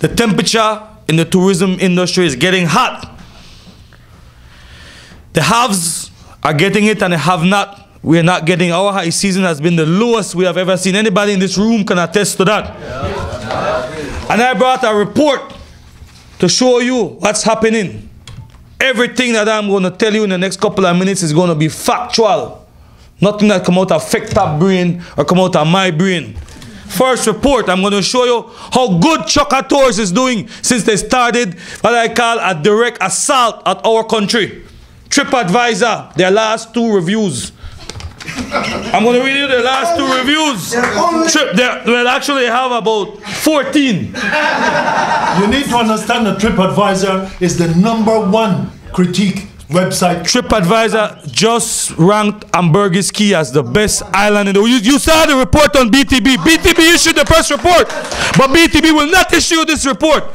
The temperature in the tourism industry is getting hot. The haves are getting it and the have not. We are not getting. Our high season has been the lowest we have ever seen. Anybody in this room can attest to that. And I brought a report to show you what's happening. Everything that I'm going to tell you in the next couple of minutes is going to be factual. Nothing that come out of Fectap brain or come out of my brain. First report, I'm going to show you how good Chukka Tours is doing since they started what I call a direct assault at our country. TripAdvisor, their last 2 reviews. I'm going to read you the last 2 reviews. Well, actually, I have about 14. You need to understand that TripAdvisor is the #1 critique website. TripAdvisor just ranked Ambergris Caye as the best island in the world. You saw the report on BTB. BTB issued the press report, but BTB will not issue this report.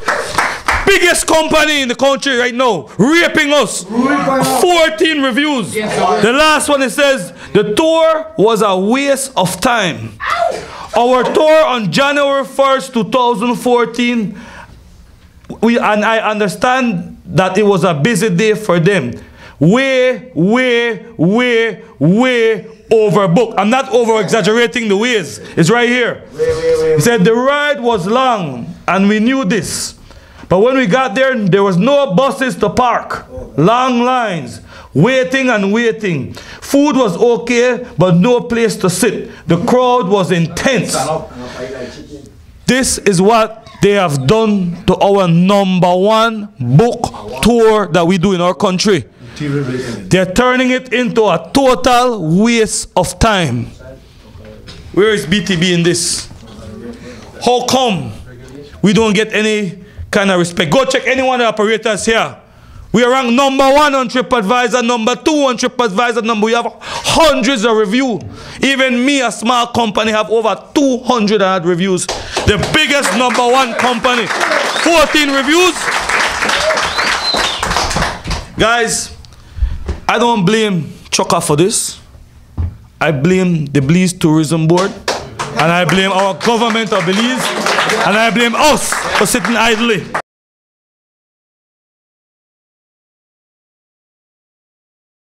Biggest company in the country right now, raping us. 14 reviews. The last one, it says, the tour was a waste of time. Our tour on January 1st, 2014, and I understand that it was a busy day for them. Way overbooked. I'm not over-exaggerating the ways. It's right here. He said the ride was long, and we knew this. But when we got there was no buses to park. Long lines. Waiting and waiting. Food was okay, but no place to sit. The crowd was intense. This is what they have done to our #1 book tour that we do in our country. They're turning it into a total waste of time. Where is BTB in this? How come we don't get any kind of respect? Go check any one of the operators here. We are ranked #1 on TripAdvisor, #2 on TripAdvisor. We have hundreds of reviews. Even me, a small company, have over 200 odd reviews. The biggest #1 company, 14 reviews. Guys, I don't blame Chukka for this. I blame the Belize Tourism Board, and I blame our government of Belize, and I blame us for sitting idly.